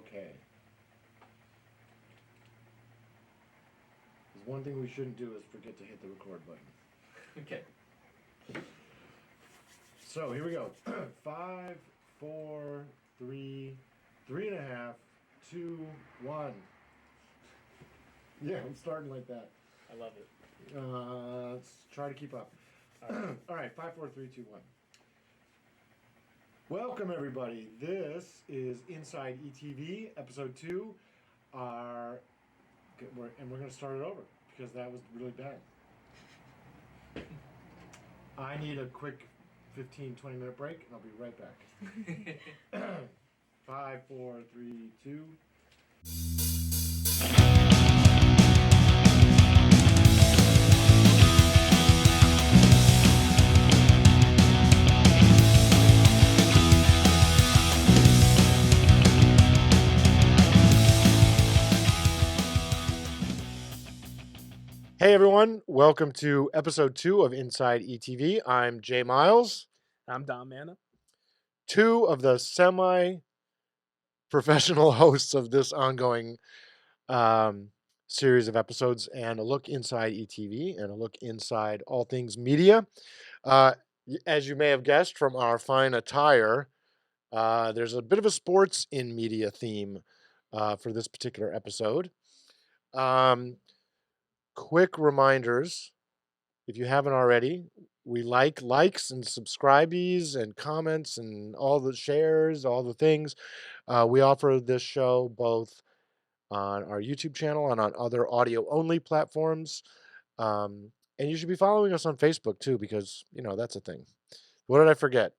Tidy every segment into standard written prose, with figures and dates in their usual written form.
Okay. There's one thing we shouldn't do is forget to hit the record button. Okay. So here we go. 5, 4, 3, 3.5, 2, 1. Yeah, I'm starting like that. I love it. Let's try to keep up. All right, 5, 4, 3, 2, 1. Welcome, everybody. This is Inside ETV, Ep.02. And we're going to start it over because that was really bad. I need a quick 15, 20-minute break, and I'll be right back. 5, 4, 3, 2. Hey everyone, welcome to episode 2 of Inside ETV. I'm Jay Miles. I'm Manna. 2 of the semi-professional hosts of this ongoing series of episodes, and a look inside ETV and a look inside all things media. As you may have guessed from our fine attire, there's a bit of a sports in media theme for this particular episode. Quick reminders, if you haven't already, we like likes and subscribees and comments and all the shares, all the things. We offer this show both on our YouTube channel and on other audio-only platforms. And you should be following us on Facebook too, because, that's a thing. What did I forget?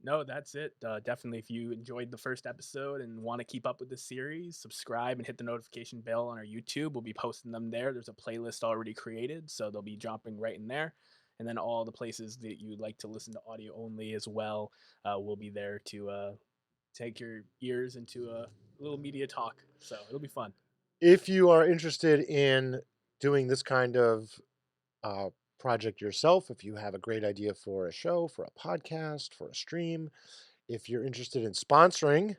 No, that's it. Definitely, if you enjoyed the first episode and want to keep up with the series, subscribe and hit the notification bell on our YouTube. We'll be posting them there. There's a playlist already created, so they'll be dropping right in there. And then all the places that you'd like to listen to audio only as well will be there to take your ears into a little media talk. So it'll be fun. If you are interested in doing this kind of project yourself, if you have a great idea for a show, for a podcast, for a stream, if you're interested in sponsoring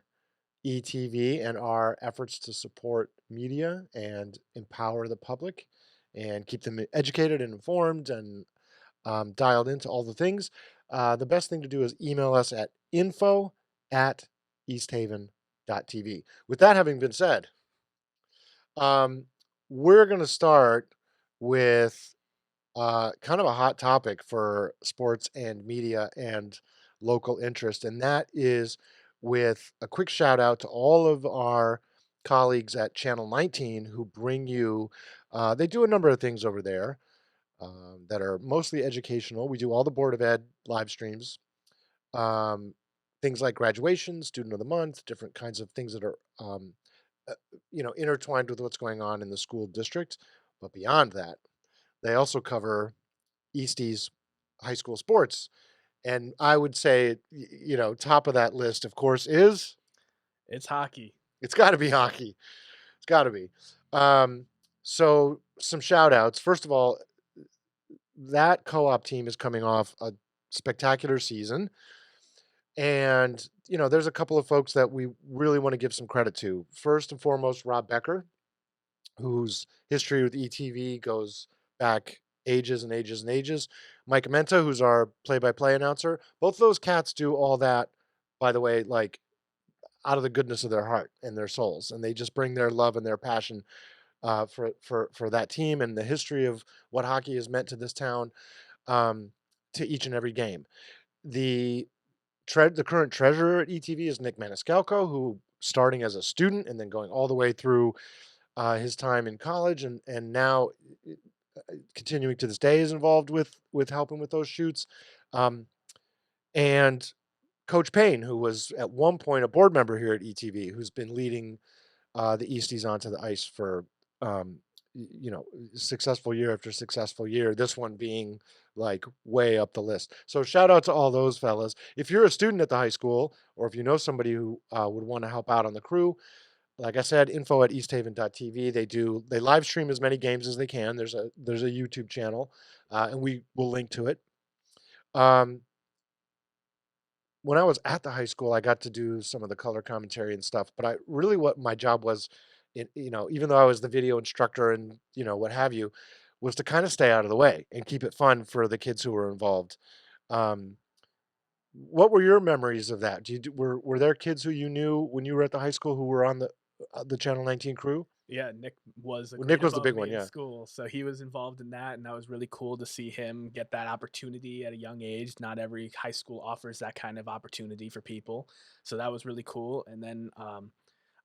ETV and our efforts to support media and empower the public and keep them educated and informed and dialed into all the things, the best thing to do is email us at info@easthaven.tv. With that having been said, we're going to start with kind of a hot topic for sports and media and local interest, and that is with a quick shout out to all of our colleagues at Channel 19 who bring you, they do a number of things over there that are mostly educational. We do all the Board of Ed live streams, things like graduation, student of the month, different kinds of things that are, intertwined with what's going on in the school district. But beyond that, they also cover Easties high school sports. And I would say, top of that list, of course, is It's hockey. It's got to be hockey. It's got to be. So some shout outs. First of all, that co-op team is coming off a spectacular season. And, there's a couple of folks that we really want to give some credit to. First and foremost, Rob Becker, whose history with ETV goes back ages and ages and ages. Mike Menta, who's our play-by-play announcer. Both those cats do all that, by the way, like out of the goodness of their heart and their souls, and they just bring their love and their passion for that team and the history of what hockey has meant to this town, to each and every game. The current treasurer at ETV is Nick Maniscalco, who starting as a student and then going all the way through his time in college and now continuing to this day is involved with helping with those shoots. And Coach Payne, who was at one point a board member here at ETV, who's been leading the Easties onto the ice for successful year after successful year, this one being like way up the list. So shout out to all those fellas. If you're a student at the high school, or if you know somebody who would want to help out on the crew, like I said, info@easthaven.tv. They live stream as many games as they can. There's a YouTube channel, and we will link to it. when I was at the high school, I got to do some of the color commentary and stuff, but I really what my job was, even though I was the video instructor and, what have you, was to kind of stay out of the way and keep it fun for the kids who were involved. Um, what were your memories of that? Were there kids who you knew when you were at the high school who were on the Channel 19 crew? Yeah, Nick was a Well, Nick grade was the above big me one, in yeah. school, so he was involved in that, and that was really cool to see him get that opportunity at a young age. Not every high school offers that kind of opportunity for people, so that was really cool. And then,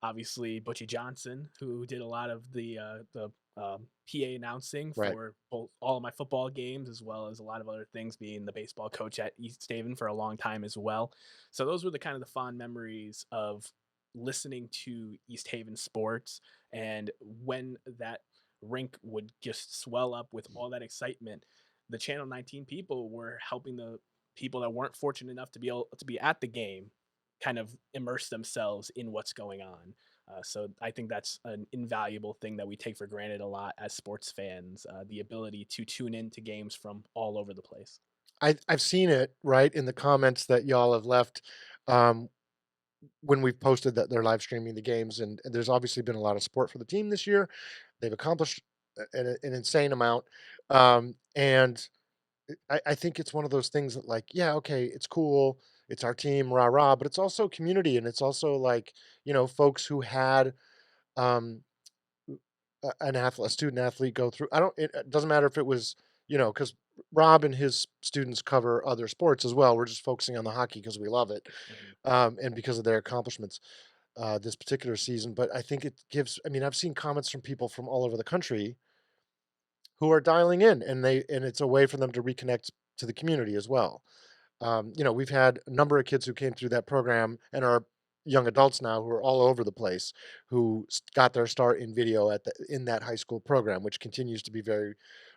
obviously, Butchie Johnson, who did a lot of the PA announcing Right. for both all of my football games as well as a lot of other things, being the baseball coach at East Haven for a long time as well. So those were the kind of the fond memories of listening to East Haven sports. And when that rink would just swell up with all that excitement, the Channel 19 people were helping the people that weren't fortunate enough to be able to be at the game kind of immerse themselves in what's going on. So I think that's an invaluable thing that we take for granted a lot as sports fans, the ability to tune into games from all over the place. I've seen it, right, in the comments that y'all have left, um, when we've posted that they're live streaming the games, and there's obviously been a lot of support for the team this year. They've accomplished an insane amount, and I think it's one of those things that, like, yeah, okay, it's cool, it's our team, rah rah, but it's also community, and it's also like, folks who had um, a student athlete go through. I don't. It doesn't matter if it was, because Rob and his students cover other sports as well. We're just focusing on the hockey because we love it, Mhm. and because of their accomplishments this particular season. But I think it gives. I mean, I've seen comments from people from all over the country who are dialing in, and it's a way for them to reconnect to the community as well. We've had a number of kids who came through that program and are young adults now who are all over the place who got their start in video in that high school program, which continues to be very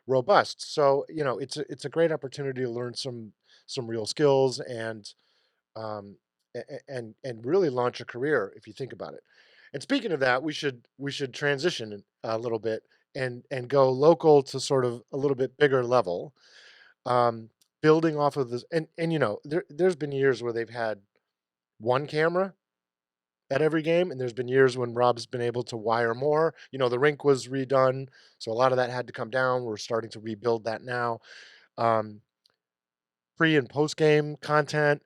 robust. So it's a great opportunity to learn some real skills um, and really launch a career if you think about it. And speaking of that, we should transition a little bit and go local to sort of a little bit bigger level, um, building off of this. And there's been years where they've had one camera at every game, and there's been years when Rob's been able to wire more. The rink was redone, so a lot of that had to come down. We're starting to rebuild that now. Um, Pre and post game content,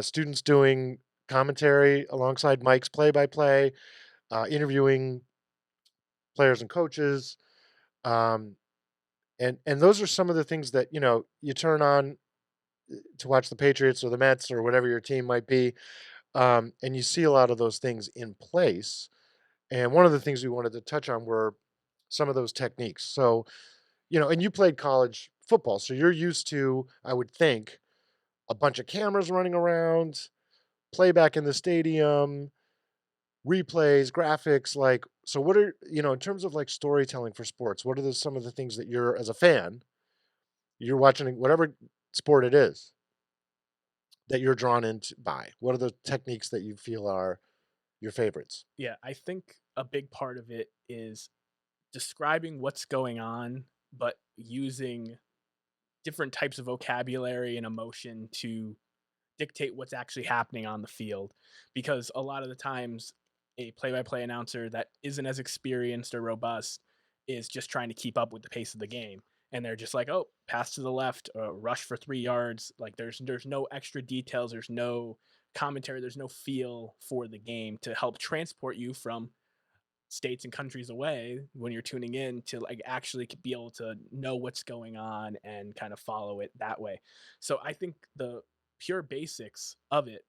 students doing commentary alongside Mike's play by play, interviewing players and coaches. Um, and those are some of the things that you turn on to watch the Patriots or the Mets or whatever your team might be, and you see a lot of those things in place. And one of the things we wanted to touch on were some of those techniques. So, and you played college football, so you're used to, I would think, a bunch of cameras running around, playback in the stadium, replays, graphics. Like, so what are, in terms of like storytelling for sports, what are some of the things that you're, as a fan, you're watching whatever sport it is that you're drawn into by? What are the techniques that you feel are your favorites? Yeah, I think a big part of it is describing what's going on, but using different types of vocabulary and emotion to dictate what's actually happening on the field. Because a lot of the times, a play by play announcer that isn't as experienced or robust is just trying to keep up with the pace of the game. And they're just like, oh, pass to the left, rush for 3 yards. Like there's no extra details, there's no commentary, there's no feel for the game to help transport you from states and countries away when you're tuning in to like actually be able to know what's going on and kind of follow it that way. So I think the pure basics of it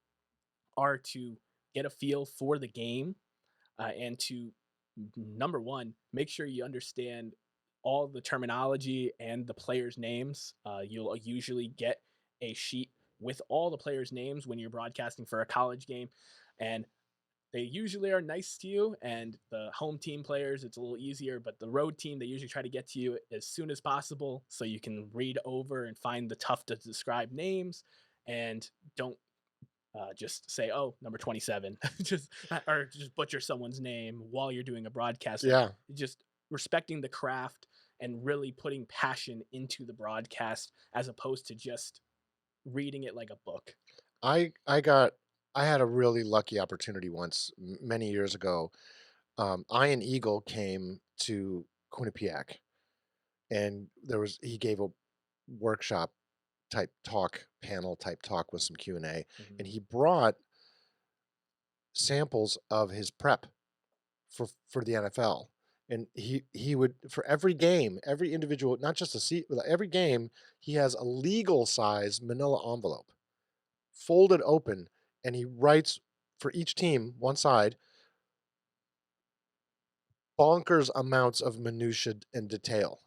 are to get a feel for the game, and to number one, make sure you understand all the terminology and the players' names. You'll usually get a sheet with all the players' names when you're broadcasting for a college game, and they usually are nice to you. And the home team players, it's a little easier, but the road team, they usually try to get to you as soon as possible so you can read over and find the tough to describe names, and don't just say, oh, number 27, just or just butcher someone's name while you're doing a broadcast. Like, Yeah. just respecting the craft and really putting passion into the broadcast as opposed to just reading it like a book. I got I had a really lucky opportunity once many years ago. Ian Eagle came to Quinnipiac, and he gave a workshop type talk, panel type talk with some Q&A, Mhm. and he brought samples of his prep for the NFL. And he would, for every game, every individual, not just a seat, but every game, he has a legal size manila envelope folded open, and he writes for each team one side bonkers amounts of minutia and detail,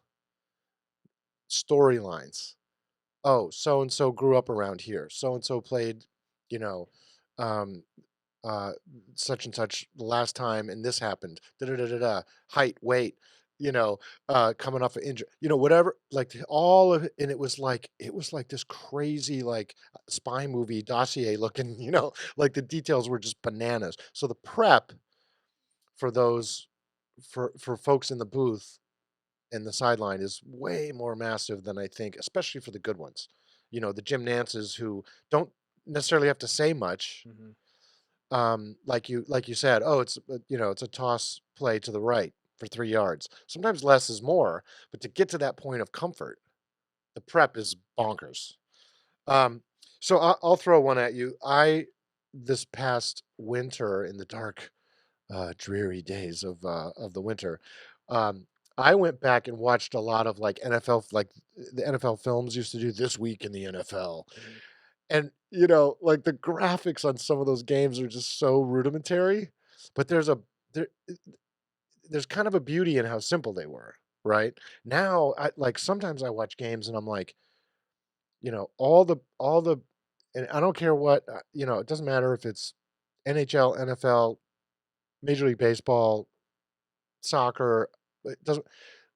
storylines. Oh, so and so grew up around here. So and so played, you know, um, uh, such and such the last time, and this happened. Da da da da da. Height, weight, you know, coming off an injury, whatever. Like all of it, and it was like this crazy like spy movie dossier looking. Like the details were just bananas. So the prep for those for folks in the booth and the sideline is way more massive than I think, especially for the good ones. The Jim Nances who don't necessarily have to say much, Mhm. like you said, oh, it's a toss play to the right for 3 yards. Sometimes less is more, but to get to that point of comfort, the prep is bonkers. Um, so I'll throw one at you. I This past winter in the dark, dreary days of the winter, um, I went back and watched a lot of like NFL, like the NFL films used to do this week in the NFL. Mhm. And, like the graphics on some of those games are just so rudimentary, but there there's kind of a beauty in how simple they were, right? Now, sometimes I watch games and I'm like, all the and I don't care what, it doesn't matter if it's NHL, NFL, Major League Baseball, soccer, it doesn't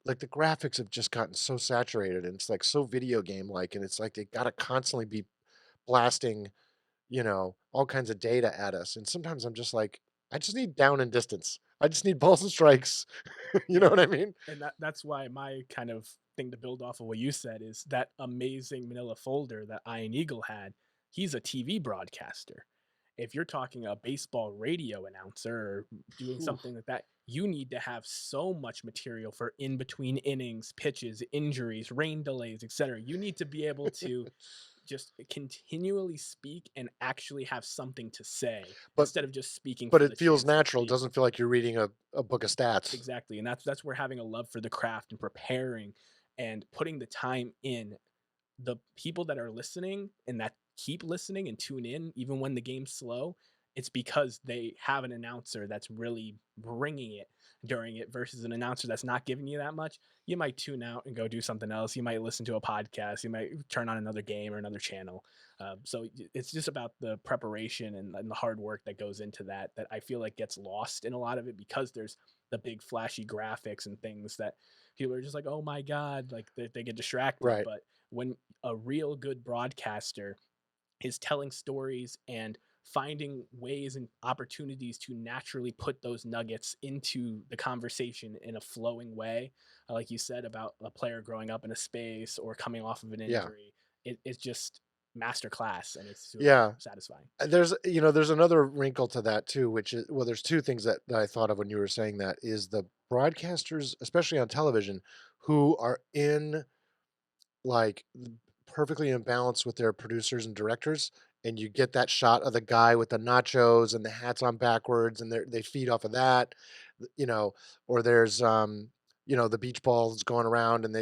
like the graphics have just gotten so saturated and it's like so video game like, and it's like they gotta constantly be blasting all kinds of data at us. And sometimes I'm just like, I just need down and distance. I just need balls and strikes. You know Yeah. what I mean? And that's why my kind of thing to build off of what you said is that amazing manila folder that Iron Eagle had. He's a TV broadcaster. If you're talking a baseball radio announcer or doing Whew. something like that, you need to have so much material for in between innings, pitches, injuries, rain delays, etc. You need to be able to just continually speak and actually have something to say But instead of just speaking but for the it feels chance to natural. It speak. doesn't feel like you're reading a book of stats. Exactly, and that's where having a love for the craft and preparing and putting the time in, the people that are listening and that keep listening and tune in even when the game's slow, it's because they have an announcer that's really bringing it during it versus an announcer that's not giving you that much. You might tune out and go do something else. You might listen to a podcast. You might turn on another game or another channel. So it's just about the preparation and the hard work that goes into that that I feel like gets lost in a lot of it because there's the big flashy graphics and things that people are just like, oh my god, like they get distracted. Right. But when a real good broadcaster is telling stories and finding ways and opportunities to naturally put those nuggets into the conversation in a flowing way, like you said about a player growing up in a space or coming off of an Yeah. injury, it's just masterclass and it's super Yeah. satisfying. There's another wrinkle to that too, which is, well, there's two things that I thought of when you were saying that is the broadcasters, especially on television, who are in like perfectly in balance with their producers and directors. And you get that shot of the guy with the nachos and the hats on backwards, and they feed off of that, you know, or there's the beach balls going around, and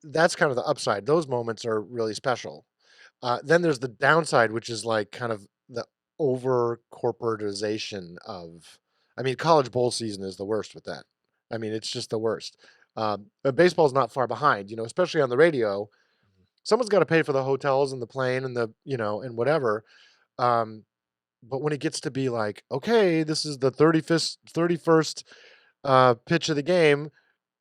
that's kind of the upside. Those moments are really special. Then there's the downside, which is like kind of the over corporatization of. I mean, college bowl season is the worst with that. I mean, it's just the worst. But baseball's not far behind, especially on the radio. Someone's got to pay for the hotels and the plane and and whatever. Um, but when it gets to be like, okay, this is the 31st pitch of the game,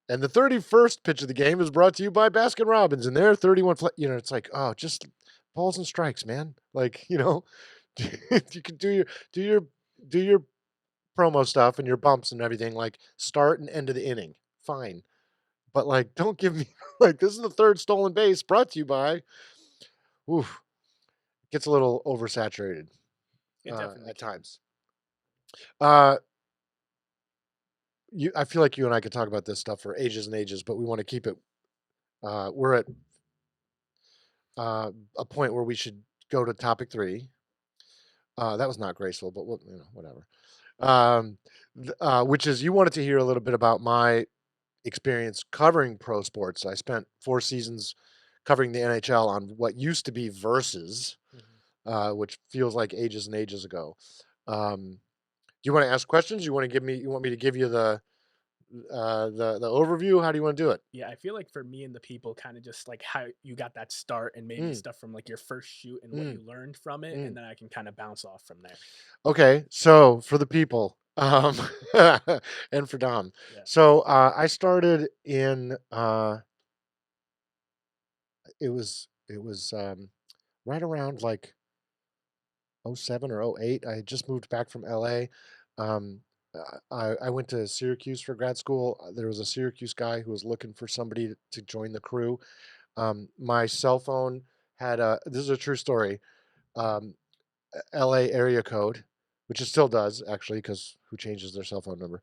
and the 31st pitch of the game is brought to you by Baskin Robbins, and they're 31. It's like, oh, just balls and strikes, man. Like, you can do your do your promo stuff and your bumps and everything. Like, start and end of the inning, fine. But like, don't give me like this is the third stolen base brought to you by. Oof, gets a little oversaturated It definitely at can. times. Uh, I feel like you and I could talk about this stuff for ages and ages, but we want to keep it. We're at a point where we should go to topic 3. That was not graceful, but whatever. Um, which is you wanted to hear a little bit about my experience covering pro sports. I spent 4 seasons covering the NHL on what used to be Versus, Mhm. which feels like ages and ages ago. Do you want to ask questions? You want to give me? You want me to give you the overview? How do you want to do it? Yeah, I feel like for me and the people, kind of just like how you got that start and maybe Mm, stuff from like your first shoot and what mm, you learned from it, mm. and then I can kind of bounce off from there. Okay, so for the people, and for Dom, Yeah. so I started in it was right around like '07 or '08. I had just moved back from LA. Um, I went to Syracuse for grad school. There was a Syracuse guy who was looking for somebody to join the crew. My cell phone had a, this is a true story, um, LA area code, which it still does actually, because who changes their cell phone number?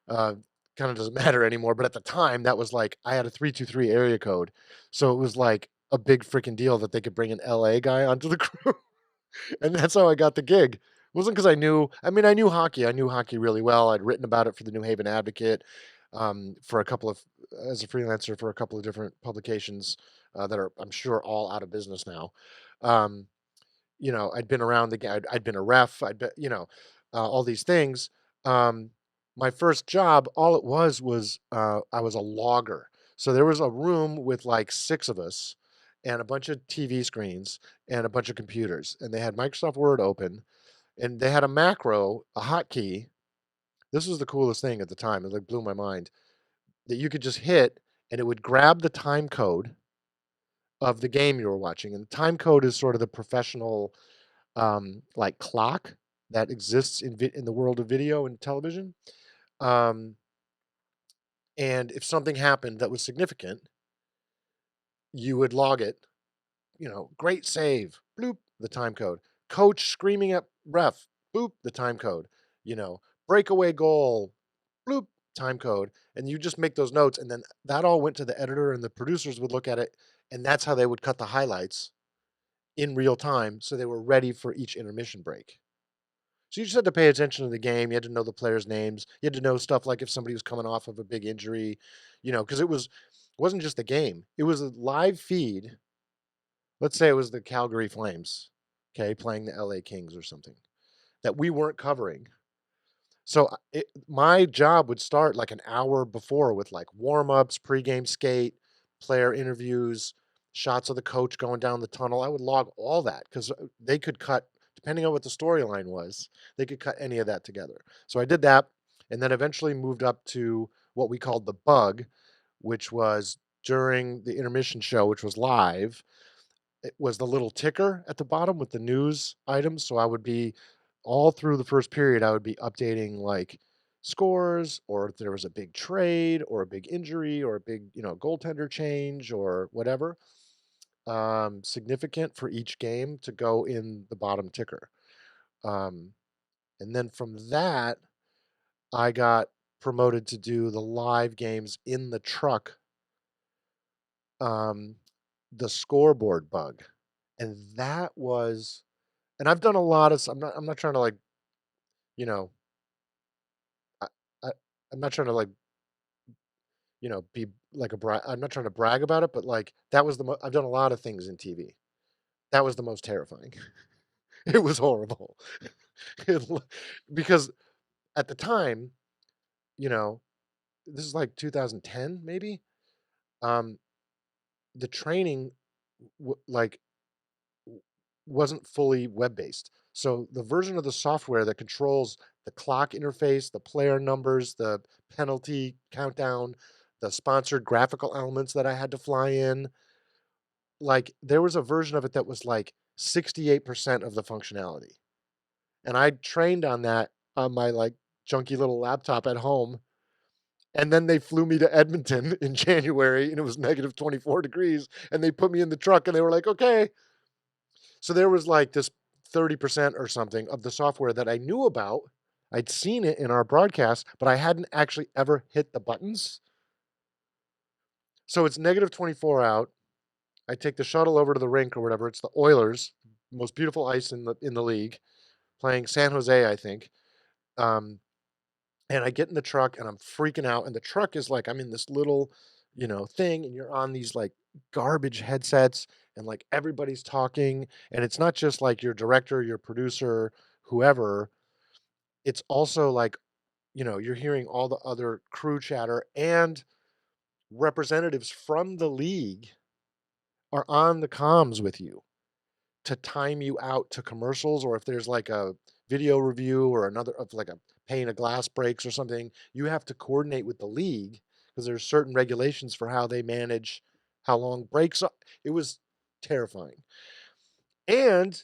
Uh, Kind of doesn't matter anymore. But at the time, that was like I had a 323 area code, so it was like a big freaking deal that they could bring an LA guy onto the crew. And that's how I got the gig. It wasn't because I knew. I mean, I knew hockey. I knew hockey really well. I'd written about it for the New Haven Advocate, for a couple of as a freelancer for a couple of different publications that are, I'm sure, all out of business now. Um, I'd been around the game. I'd been a ref. I'd been, all these things. Um, my first job, all it was I was a logger. So there was a room with like 6 of us and a bunch of TV screens and a bunch of computers, and they had Microsoft Word open, and they had a macro, a hotkey. This was the coolest thing at the time. It like blew my mind that you could just hit, and it would grab the time code of the game you were watching. And the time code is sort of the professional like clock that exists in the world of video and television. Um, and if something happened that was significant, you would log it. Great save, bloop, the time code. Coach screaming at ref, boop, the time code. You know, breakaway goal, bloop, time code. And you just make those notes, and then that all went to the editor, and the producers would look at it, and that's how they would cut the highlights in real time, so they were ready for each intermission break. So you just had to pay attention to the game. You had to know the players' names. You had to know stuff like if somebody was coming off of a big injury, because it wasn't just the game. It was a live feed. Let's say it was the Calgary Flames, okay, playing the LA Kings or something that we weren't covering. So my job would start like an hour before with like warm-ups, pregame skate, player interviews, shots of the coach going down the tunnel. I would log all that because they could cut, depending on what the storyline was, they could cut any of that together. So I did that, and then eventually moved up to what we called the bug, which was during the intermission show, which was live. It was the little ticker at the bottom with the news items. So I would be all through the first period, I would be updating like scores, or if there was a big trade or a big injury or a big, goaltender change or whatever, significant for each game to go in the bottom ticker. Um, and then from that, I got promoted to do the live games in the truck, um, the scoreboard bug. And that was and I've done a lot of I'm not trying to like, you know, I, I I'm not trying to like, be like I'm not trying to brag about it, but like that was I've done a lot of things in TV. That was the most terrifying. It was horrible. It l- because at the time, you know, this is like 2010 maybe. Um, the training like wasn't fully web based. So the version of the software that controls the clock interface, the player numbers, the penalty countdown, the sponsored graphical elements that I had to fly in, like there was a version of it that was like 68% of the functionality. And I trained on that on my like junky little laptop at home. And then they flew me to Edmonton in January, and it was negative 24 degrees, and they put me in the truck and they were like, "Okay." So there was like this 30% or something of the software that I knew about. I'd seen it in our broadcast, but I hadn't actually ever hit the buttons. So it's negative 24 out. I take the shuttle over to the rink or whatever. It's the Oilers, most beautiful ice in the league, playing San Jose, I think. Um, and I get in the truck and I'm freaking out. And the truck is like I'm in this little, thing, and you're on these like garbage headsets, and like everybody's talking, and it's not just like your director, your producer, whoever. It's also like you're hearing all the other crew chatter and representatives from the league are on the comms with you to time you out to commercials, or if there's like a video review or another of like a pane of glass breaks or something, you have to coordinate with the league because there's certain regulations for how they manage how long breaks are. It was terrifying. And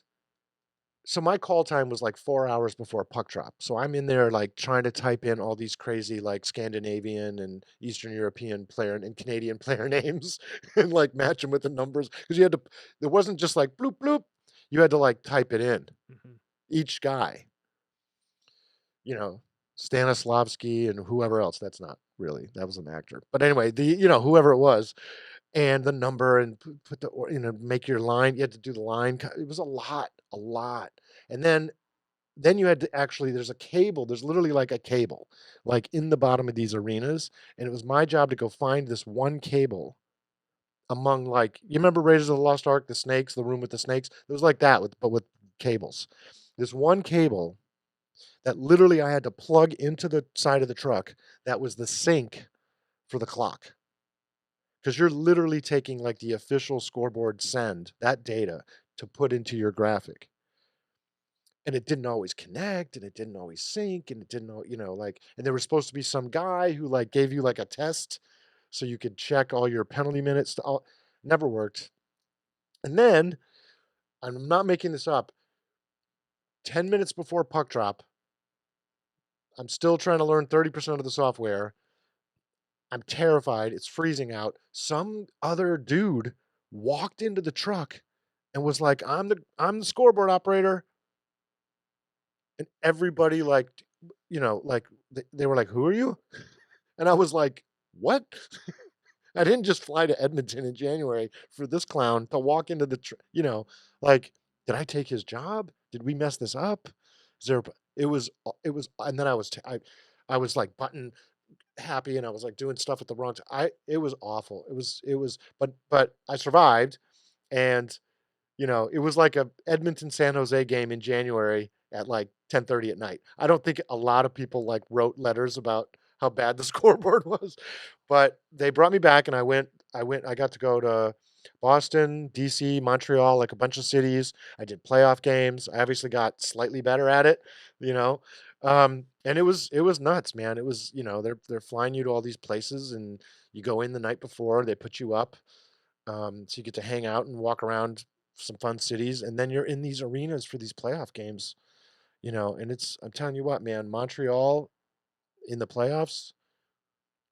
so my call time was like 4 hours before puck drop. So I'm in there like trying to type in all these crazy like Scandinavian and Eastern European player and Canadian player names and like match them with the numbers because you had to. It wasn't just like bloop bloop. You had to like type it in Mhm. each guy. You know, Stanislavski and whoever else. That's not really, that was an actor. But anyway, whoever it was, and the number and put the make your line. You had to do the line. It was a lot. And then you had to actually, there's a cable. There's literally like a cable, like in the bottom of these arenas, and it was my job to go find this one cable among like you remember Raiders of the Lost Ark, the snakes, the room with the snakes. It was like that but with cables. This one cable that literally I had to plug into the side of the truck. That was the sync for the clock. Because you're literally taking like the official scoreboard send that data to put into your graphic. And it didn't always connect and it didn't always sync and it didn't like, and there was supposed to be some guy who like gave you like a test so you could check all your penalty minutes to all. Never worked. And then I'm not making this up. 10 minutes before puck drop, I'm still trying to learn 30% of the software. I'm terrified. It's freezing out. Some other dude walked into the truck and was like, I'm the scoreboard operator." And everybody like, like they were like, "Who are you?" And I was like, "What?" I didn't just fly to Edmonton in January for this clown to walk into like, did I take his job? Did we mess this up? Is there it was and then I was like button happy and I was like doing stuff at the wrong time. It was awful. It was but I survived, and it was like a Edmonton San Jose game in January at like 10:30 at night. I don't think a lot of people like wrote letters about how bad the scoreboard was, but they brought me back and I got to go to Boston, DC, Montreal, like a bunch of cities. I did playoff games. I obviously got slightly better at it, you know. And it was nuts, man. It was, they're flying you to all these places and you go in the night before, they put you up. So you get to hang out and walk around some fun cities, and then you're in these arenas for these playoff games, and I'm telling you what, man, Montreal in the playoffs,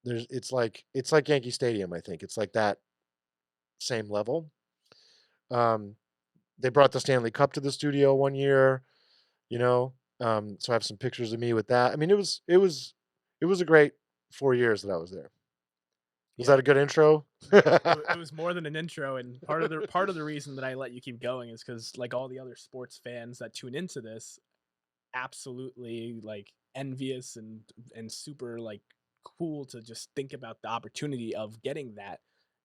it's like Yankee Stadium, I think. It's like that same level. Um, they brought the Stanley Cup to the studio one year, you know. So I have some pictures of me with that. I mean, it was a great 4 years that I was there. Was Yeah, that a good intro? it was more than an intro, and part of the reason that I let you keep going is because like all the other sports fans that tune into this, absolutely like envious and super like cool to just think about the opportunity of getting that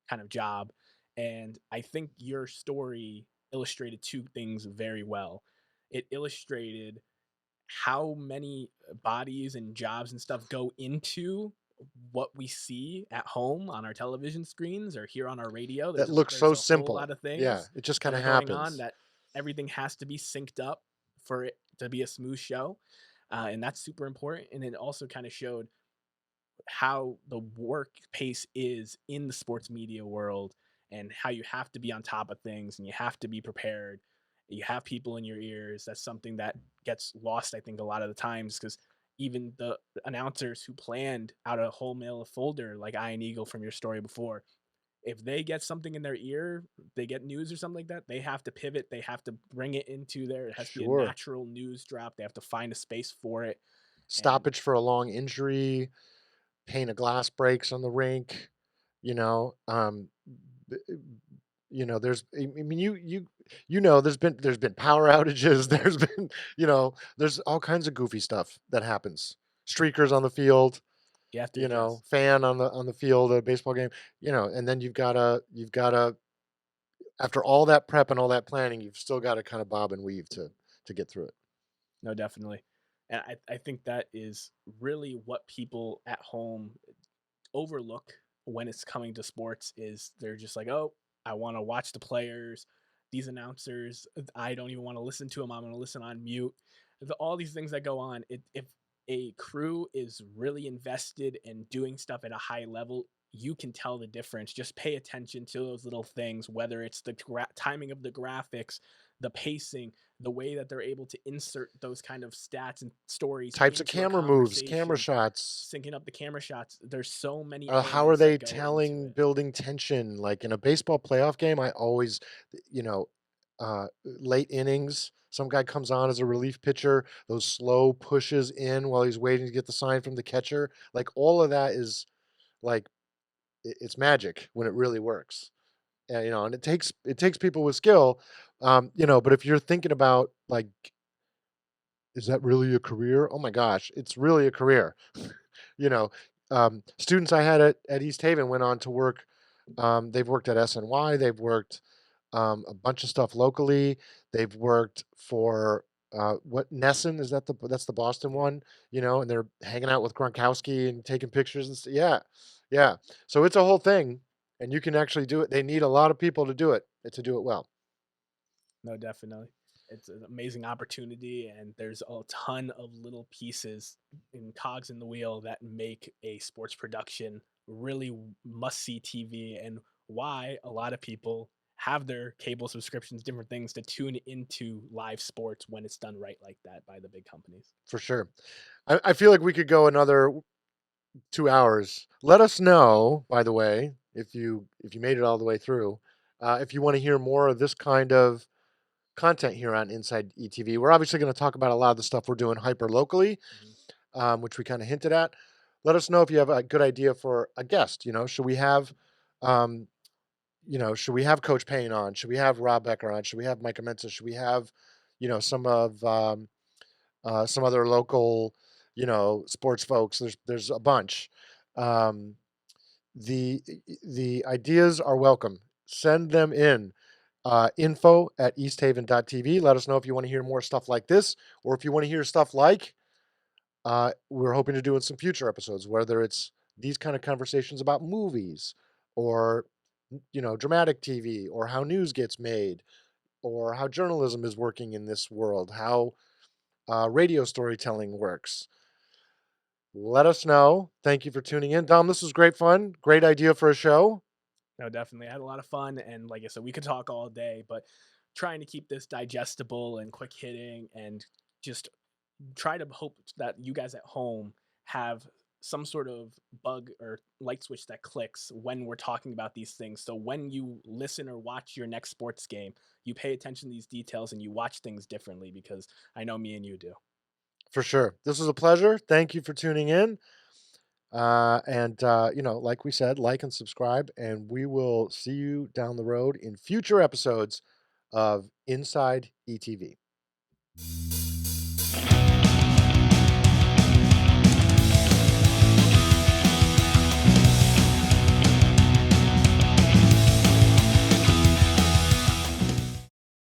kind of job. And I think your story illustrated two things very well. It illustrated how many bodies and jobs and stuff go into what we see at home on our television screens or here on our radio. That There's a looks so there's a whole simple. lot of Yeah, things it just that kinda are going on happens. that everything has to be synced up for it to be a smooth show. And that's super important. And it also kind of showed how the work pace is in the sports media world and how you have to be on top of things and you have to be prepared. You have people in your ears. That's something that gets lost, I think, a lot of the times because even the announcers who planned out a whole mail of folder, like Ian Eagle from your story before, if they get something in their ear, they get news or something like that, they have to pivot. They have to bring it into there. It has to be a Sure. natural news drop. They have to find a space for it. And Stoppage for a long injury, pane of glass breaks on the rink, you know, b- there's, I mean, there's been power outages, there's all kinds of goofy stuff that happens. Streakers on the field, you have to just fan on the field at a baseball game, and then you've gotta after all that prep and all that planning, you've still got to kind of bob and weave to get through it. no, definitely. And I think that is really what people at home overlook when it's coming to sports is they're just like, oh, I want to watch the players, these announcers. I don't even want to listen to them. I'm going to listen on mute. All these things that go on. If a crew is really invested in doing stuff at a high level, you can tell the difference. Just pay attention to those little things, whether it's the timing of the graphics, the pacing, the way that they're able to insert those kind of stats and stories Types of into a camera moves, camera conversation, shots. syncing up the camera shots. There's so many How are elements they that go into telling, it. building tension? Like in a baseball playoff game, I always, you know, late innings, some guy comes on as a relief pitcher, those slow pushes in while he's waiting to get the sign from the catcher. Like all of that is like it's magic when it really works. And it takes people with skill. But if you're thinking about like, is that really a career? Oh my gosh, it's really a career. you know, Students I had at East Haven went on to work. They've worked at SNY. They've worked a bunch of stuff locally. They've worked for what Nesson is that's the Boston Yeah, one, and they're hanging out with Gronkowski and taking pictures and stuff. Yeah, yeah. So it's a whole thing, and you can actually do it. They need a lot of people to do it to do it well. no, definitely. It's an amazing opportunity, and there's a ton of little pieces and cogs in the wheel that make a sports production really must see TV, and why a lot of people have their cable subscriptions, different things to tune into live sports when it's done right like that by the big companies. For sure. I feel like we could go another 2 hours. Let us know, by the way, if you made it all the way through, if you want to hear more of this kind of content here on Inside ETV. We're obviously going to talk about a lot of the stuff we're doing hyper locally, Mhm. which we kind of hinted at. Let us know if you have a good idea for a guest. Um, should we have Coach Payne on? Should we have Rob Becker on? Should we have Micah Mensa? Should we have, some other local, sports folks? There's a bunch. Um, the ideas are welcome. Send them in. Info@easthaven.tv. Let us know if you want to hear more stuff like this, or if you want to hear stuff like we're hoping to do in some future episodes, whether it's these kind of conversations about movies, or dramatic TV, or how news gets made, or how journalism is working in this world, how radio storytelling works. Let us know. Thank you for tuning in, Dom. This was great fun. Great idea for a show. No, definitely. I had a lot of fun. And like I said, we could talk all day, but trying to keep this digestible and quick hitting and just try to hope that you guys at home have some sort of bug or light switch that clicks when we're talking about these things. So when you listen or watch your next sports game, you pay attention to these details and you watch things differently because I know me and you do. For sure. This was a pleasure. Thank you for tuning in. Like we said, like and subscribe, and we will see you down the road in future episodes of Inside ETV.